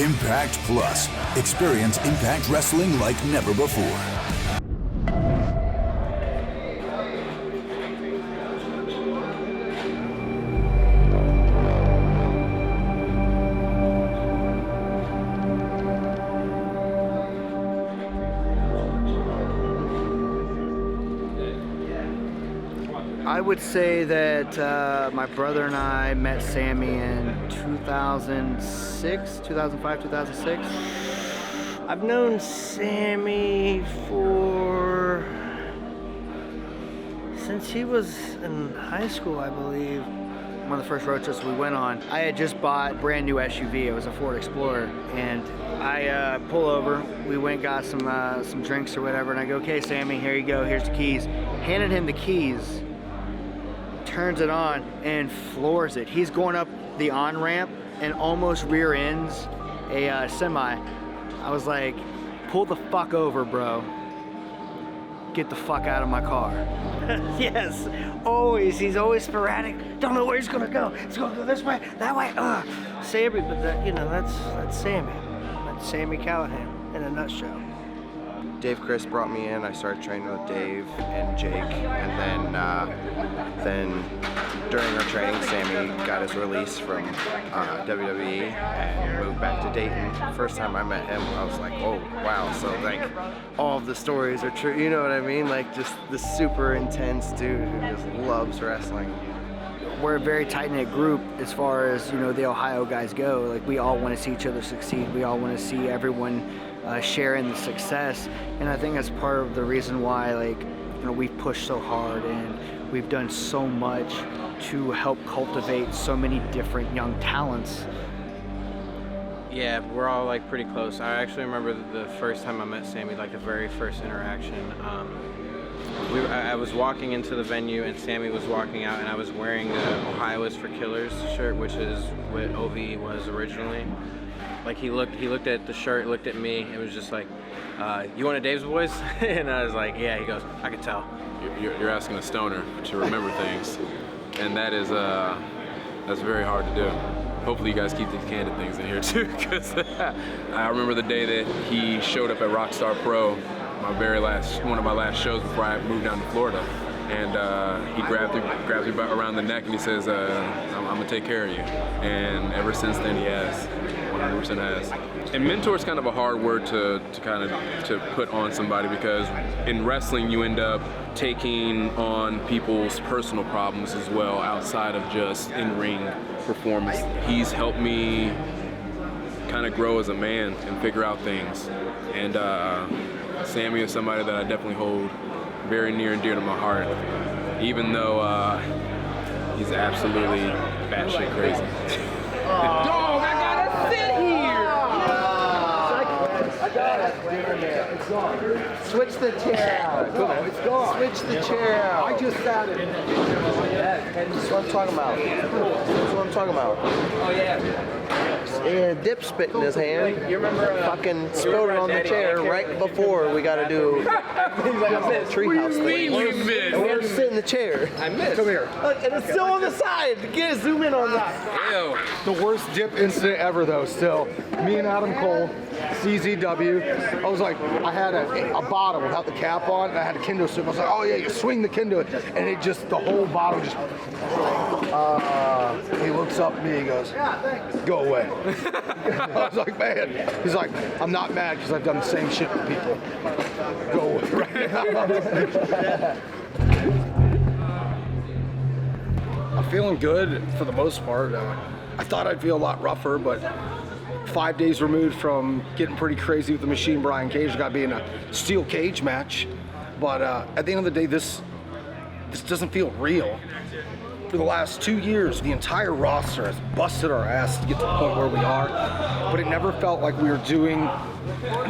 Impact Plus. Experience Impact Wrestling like never before. I would say that my brother and I met Sami in 2006, 2005, 2006. I've known Sami since he was in high school, I believe. One of the first road trips we went on, I had just bought a brand new SUV. It was a Ford Explorer, and I pull over. We went, got some drinks or whatever, and I go, "Okay, Sami, here you go. Here's the keys." Handed him the keys. Turns it on and floors it. He's going up the on-ramp and almost rear ends a semi. I was like, "Pull the fuck over, bro. Get the fuck out of my car." Yes, always. He's always sporadic. Don't know where he's gonna go. He's gonna go this way, that way. Sami, but that's Sami. That's Sami Callihan in a nutshell. Dave Chris brought me in. I started training with Dave and Jake, and then during our training, Sami got his release from WWE and moved back to Dayton. First time I met him, I was like, "Oh wow!" So like, all of the stories are true. You know what I mean? Like just this super intense dude who just loves wrestling. We're a very tight-knit group as far as the Ohio guys go. Like we all want to see each other succeed. We all want to see everyone sharing the success, and I think that's part of the reason why we've pushed so hard and we've done so much to help cultivate so many different young talents. Yeah, we're all like pretty close. I actually remember the first time I met Sami, like the very first interaction. I was walking into the venue and Sami was walking out, and I was wearing the Ohio is for Killers shirt, which is what OV was originally. Like he looked at the shirt, looked at me, and was just like, "You one of Dave's boys?" And I was like, "Yeah." He goes, "I could tell." You're asking a stoner to remember things, and that's very hard to do. Hopefully you guys keep these candid things in here too, because I remember the day that he showed up at Rockstar Pro, one of my last shows before I moved down to Florida, and he grabs me around the neck and he says, I'm gonna take care of you. And ever since then he has, 100% has. And mentor is kind of a hard word to put on somebody, because in wrestling you end up taking on people's personal problems as well outside of just in-ring performance. He's helped me kind of grow as a man and figure out things. And Sami is somebody that I definitely hold very near and dear to my heart, even though he's absolutely batshit crazy. Dog, I gotta sit here! I got it. It's gone. Switch the chair out. It's gone. Switch the chair out. I just sat it. That's what I'm talking about. That's what I'm talking about. Oh, yeah. Yeah, dip spit in his hand. You remember fucking spilled it on the chair right before we got to do treehouse thing. We missed. And we're sitting in the chair. I missed. Come here. Look, and it's still on the side. Get a zoom in on that. Ew. The worst dip incident ever, though, still. Me and Adam Cole, CZW. I was like, I had a bottle without the cap on, and I had a kendo stick. I was like, "Oh yeah, you swing the kendo," and it just, the whole bottle just. He looks up at me, he goes, "Go away." I was like, "Man," he's like, "I'm not mad because I've done the same shit with people. Go away right now." I'm feeling good for the most part. I thought I'd feel a lot rougher, but 5 days removed from getting pretty crazy with the Machine Brian Cage, got to be in a steel cage match. But at the end of the day, this doesn't feel real. For the last 2 years, the entire roster has busted our ass to get to the point where we are, but it never felt like we were doing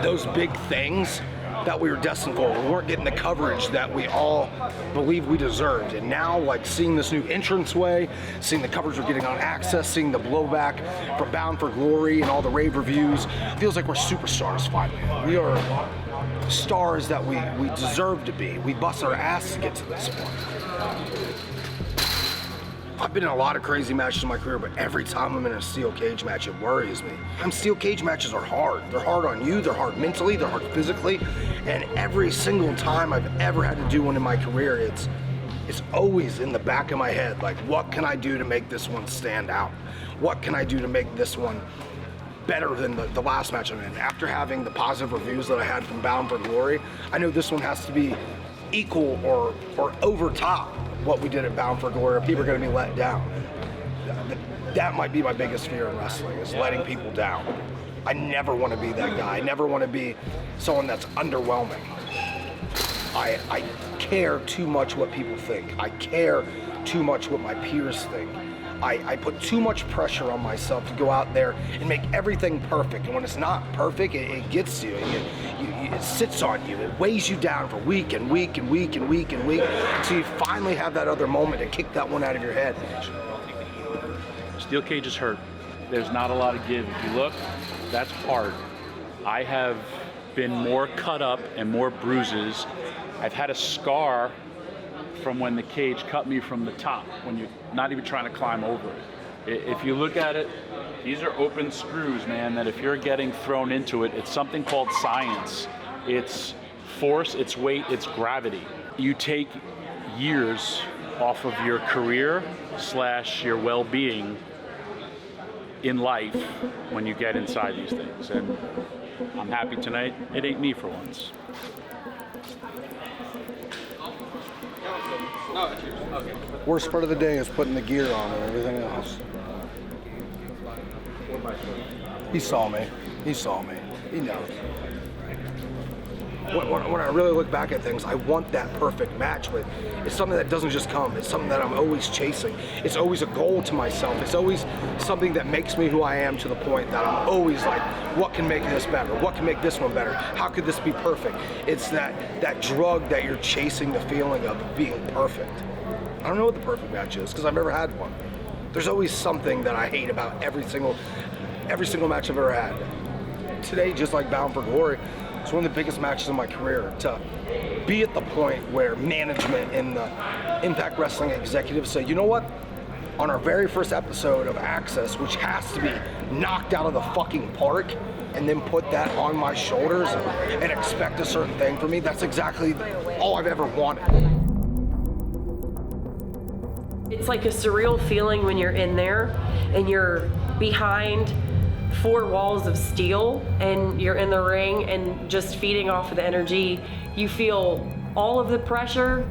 those big things that we were destined for. We weren't getting the coverage that we all believe we deserved. And now, like, seeing this new entranceway, seeing the coverage we're getting on Access, seeing the blowback from Bound for Glory and all the rave reviews, feels like we're superstars finally. We are stars that we deserve to be. We bust our ass to get to this point. I've been in a lot of crazy matches in my career, but every time I'm in a steel cage match, it worries me. Steel cage matches are hard. They're hard on you, they're hard mentally, they're hard physically, and every single time I've ever had to do one in my career, it's always in the back of my head, like, what can I do to make this one stand out? What can I do to make this one better than the last match I'm in? After having the positive reviews that I had from Bound for Glory, I know this one has to be equal or over top what we did at Bound for Glory, or people are going to be let down. That might be my biggest fear in wrestling, is letting people down. I never want to be that guy. I never want to be someone that's underwhelming. I care too much what people think. I care too much what my peers think. I put too much pressure on myself to go out there and make everything perfect. And when it's not perfect, it gets to you. It sits on you. It weighs you down for week and week and week and week and week. So you finally have that other moment to kick that one out of your head. Steel cages hurt. There's not a lot of give. If you look, that's hard. I have been more cut up and more bruises. I've had a scar from when the cage cut me from the top, when you're not even trying to climb over it. If you look at it, these are open screws, man, that if you're getting thrown into it, it's something called science. It's force, it's weight, it's gravity. You take years off of your career / your well-being in life when you get inside these things. And I'm happy tonight, it ain't me for once. Worst part of the day is putting the gear on and everything else. He saw me. He saw me. He knows. When I really look back at things, I want that perfect match, but it's something that doesn't just come. It's something that I'm always chasing. It's always a goal to myself. It's always something that makes me who I am, to the point that I'm always like, what can make this better? What can make this one better? How could this be perfect? It's that drug that you're chasing, the feeling of being perfect. I don't know what the perfect match is, because I've never had one. There's always something that I hate about every single match I've ever had. Today, just like Bound for Glory, it's one of the biggest matches in my career. To be at the point where management and the Impact Wrestling executives say, you know what? On our very first episode of Access, which has to be knocked out of the fucking park, and then put that on my shoulders and expect a certain thing from me, that's exactly all I've ever wanted. It's like a surreal feeling when you're in there and you're behind 4 walls of steel and you're in the ring and just feeding off of the energy. You feel all of the pressure,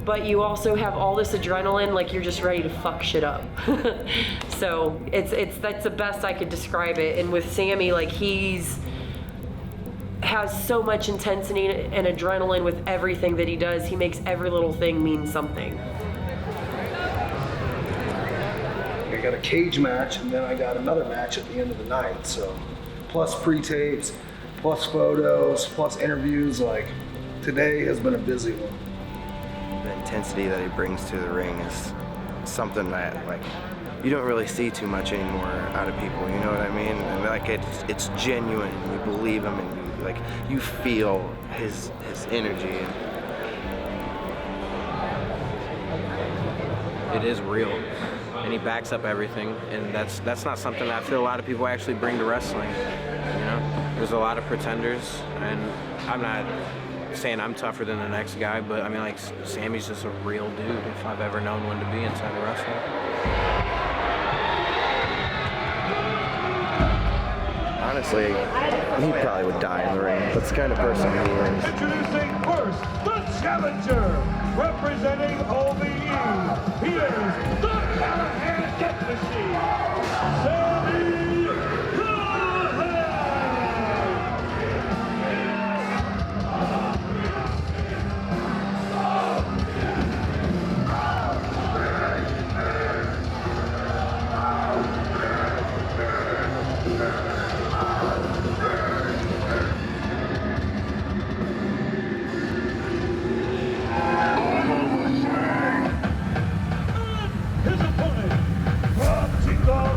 but you also have all this adrenaline, like you're just ready to fuck shit up. So that's the best I could describe it. And with Sami, like, has so much intensity and adrenaline with everything that he does. He makes every little thing mean something. I got a cage match, and then I got another match at the end of the night. So, plus pre-tapes, plus photos, plus interviews. Like, today has been a busy one. The intensity that he brings to the ring is something that, like, you don't really see too much anymore out of people. You know what I mean? And like, it's genuine. You believe him, and you feel his energy. It is real. And he backs up everything, and that's not something that I feel a lot of people actually bring to wrestling. You know, there's a lot of pretenders, and I'm not saying I'm tougher than the next guy, but I mean, like, Sami's just a real dude, if I've ever known one to be inside of wrestling. Honestly, he probably would die in the ring. That's the kind of person he is. Introducing first, the challenger, representing OVE. He is the Callihan Death Machine, Sami Callihan. His opponent, from Chicago,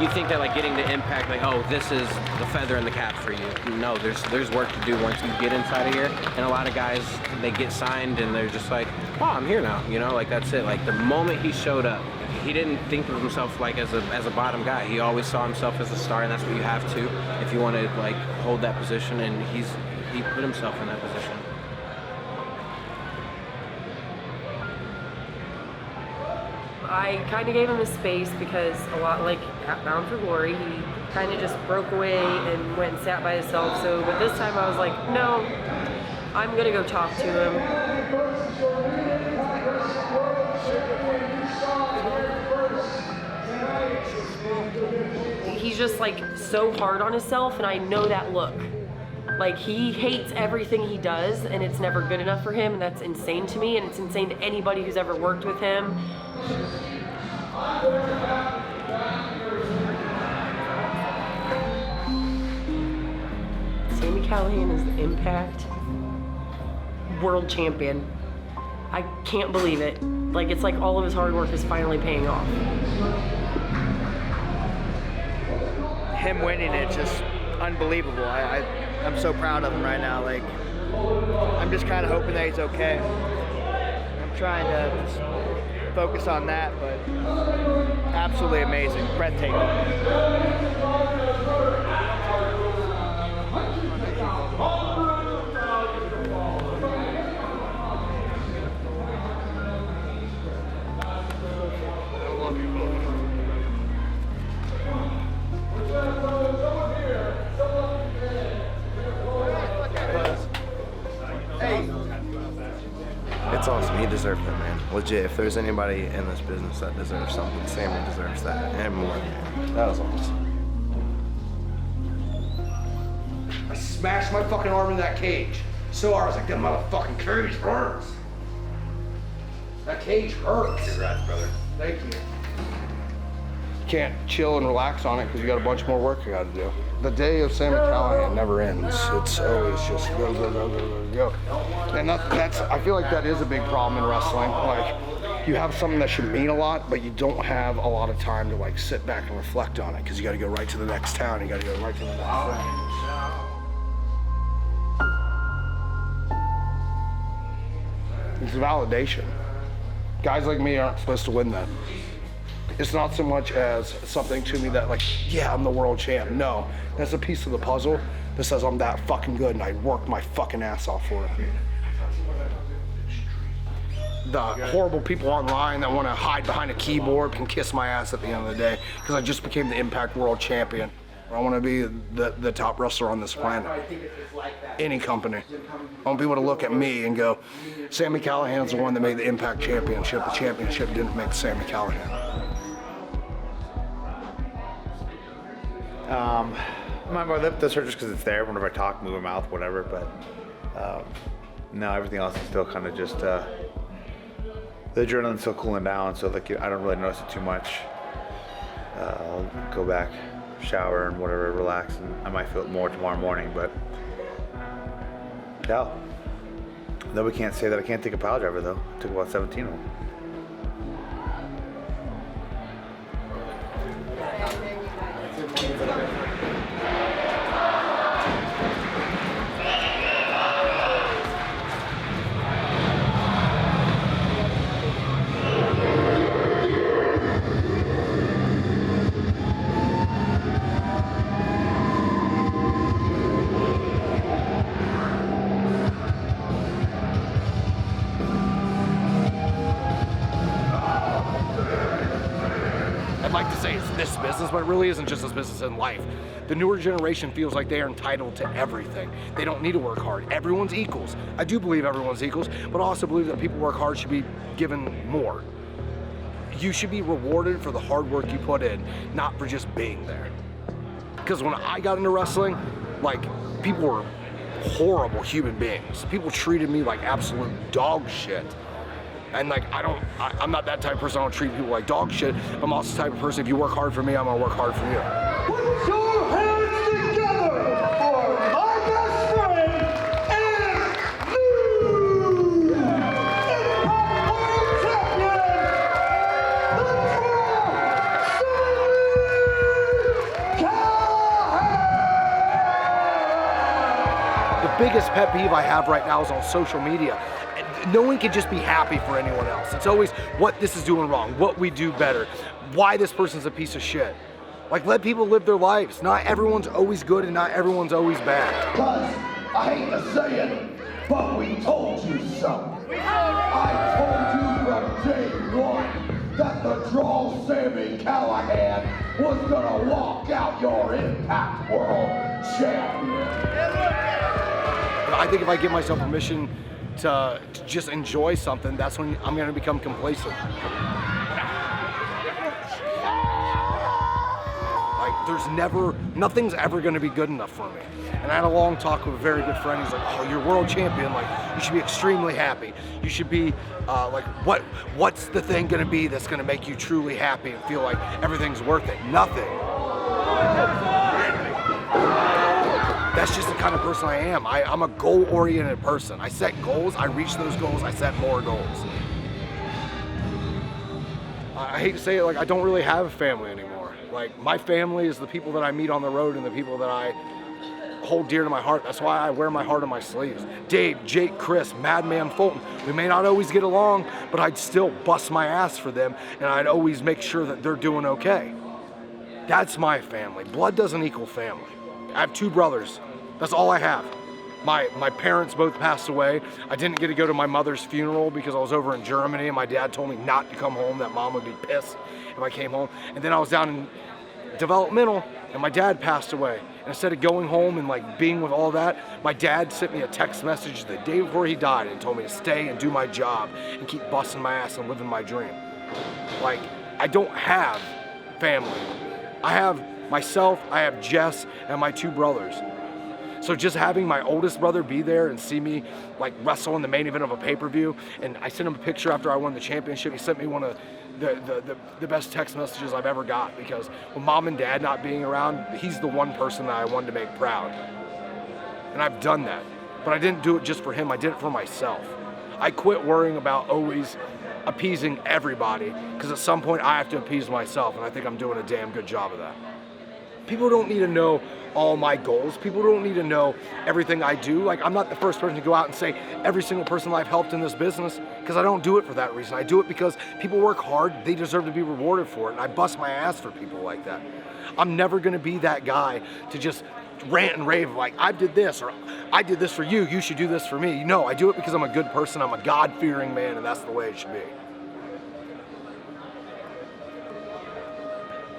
you think that like getting to Impact, like, oh, this is the feather in the cap for you. No, there's work to do once you get inside of here. And a lot of guys, they get signed and they're just like, oh, I'm here now. You know, like that's it. Like the moment he showed up, he didn't think of himself like as a bottom guy. He always saw himself as a star, and that's what you have to if you want to like hold that position. And he put himself in that position. I kind of gave him his space because a lot like at Bound for Glory, he kind of just broke away and went and sat by himself. So, but this time I was like, no, I'm gonna go talk to him. He's just like so hard on himself, and I know that look. Like he hates everything he does, and it's never good enough for him, and that's insane to me, and it's insane to anybody who's ever worked with him. Sami Callihan is the Impact World Champion. I can't believe it. Like it's like all of his hard work is finally paying off. Him winning it's just unbelievable. I'm so proud of him right now. Like I'm just kind of hoping that he's okay. I'm trying to just focus on that, but absolutely amazing, breathtaking. It's awesome. He deserved it, man. Legit. If there's anybody in this business that deserves something, Sami deserves that and more. That was awesome. I smashed my fucking arm in that cage. So hard, I was like, that motherfucking cage hurts. That cage hurts. Congrats, brother. Thank you. Can't chill and relax on it because you got a bunch more work you got to do. The day of Sami Callihan never ends. It's always just go, go, go, go, go, go. And that's I feel like that is a big problem in wrestling. Like, you have something that should mean a lot, but you don't have a lot of time to like sit back and reflect on it because you got to go right to the next town. You got to go right to the next thing. It's validation. Guys like me aren't supposed to win that. It's not so much as something to me that like, yeah, I'm the world champ. No, that's a piece of the puzzle that says I'm that fucking good and I worked my fucking ass off for it. The horrible people online that want to hide behind a keyboard can kiss my ass at the end of the day because I just became the Impact World Champion. I want to be the top wrestler on this planet. Any company. I want people to look at me and go, Sami Callihan's the one that made the Impact Championship. The championship didn't make Sami Callihan. My lip does hurt just because it's there. Whenever I talk, move my mouth, whatever. But no, everything else is still kind of just the adrenaline's still cooling down. So like I don't really notice it too much. I'll go back, shower and whatever, relax, and I might feel it more tomorrow morning. But yeah, though we can't say that I can't take a pile driver though. I took about 17 of them. I'd like to say it's this business, but it really isn't just this business in life. The newer generation feels like they are entitled to everything. They don't need to work hard. Everyone's equals. I do believe everyone's equals, but I also believe that people work hard should be given more. You should be rewarded for the hard work you put in, not for just being there. Because when I got into wrestling, like, people were horrible human beings. People treated me like absolute dog shit. And like, I'm not that type of person. I don't treat people like dog shit. I'm also the type of person, if you work hard for me, I'm gonna work hard for you. Put your hands together for my best friend and new Impact World Champion, the Sami biggest pet peeve I have right now is on social media. No one can just be happy for anyone else. It's always what this is doing wrong, what we do better, why this person's a piece of shit. Like, let people live their lives. Not everyone's always good and not everyone's always bad. Cuz, I hate to say it, but we told you so. I told you from day one that the draw Sami Callihan was gonna walk out your Impact World Champion. I think if I give myself permission to just enjoy something, that's when I'm gonna become complacent. Nothing's ever gonna be good enough for me. And I had a long talk with a very good friend. He's like, oh, you're world champion. Like, you should be extremely happy. You should be like, what's the thing gonna be that's gonna make you truly happy and feel like everything's worth it? Nothing. That's just the kind of person I am. I'm a goal-oriented person. I set goals, I reach those goals, I set more goals. I hate to say it, like, I don't really have a family anymore. Like, my family is the people that I meet on the road and the people that I hold dear to my heart. That's why I wear my heart on my sleeves. Dave, Jake, Chris, Madman Fulton. We may not always get along, but I'd still bust my ass for them, and I'd always make sure that they're doing okay. That's my family. Blood doesn't equal family. I have 2 brothers. That's all I have. My parents both passed away. I didn't get to go to my mother's funeral because I was over in Germany, and my dad told me not to come home, that mom would be pissed if I came home. And then I was down in developmental, and my dad passed away. And instead of going home and like being with all that, my dad sent me a text message the day before he died and told me to stay and do my job and keep busting my ass and living my dream. Like, I don't have family. I have myself, I have Jess, and my 2 brothers. So just having my oldest brother be there and see me like wrestle in the main event of a pay-per-view, and I sent him a picture after I won the championship. He sent me one of the best text messages I've ever got, because with mom and dad not being around, he's the one person that I wanted to make proud. And I've done that, but I didn't do it just for him, I did it for myself. I quit worrying about always appeasing everybody, because at some point I have to appease myself, and I think I'm doing a damn good job of that. People don't need to know all my goals. People don't need to know everything I do. Like, I'm not the first person to go out and say every single person I've helped in this business, because I don't do it for that reason. I do it because people work hard, they deserve to be rewarded for it, and I bust my ass for people like that. I'm never gonna be that guy to just rant and rave like, I did this, or I did this for you, you should do this for me. No, I do it because I'm a good person, I'm a God-fearing man, and that's the way it should be.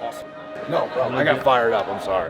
Awesome. No, I got fired up, I'm sorry.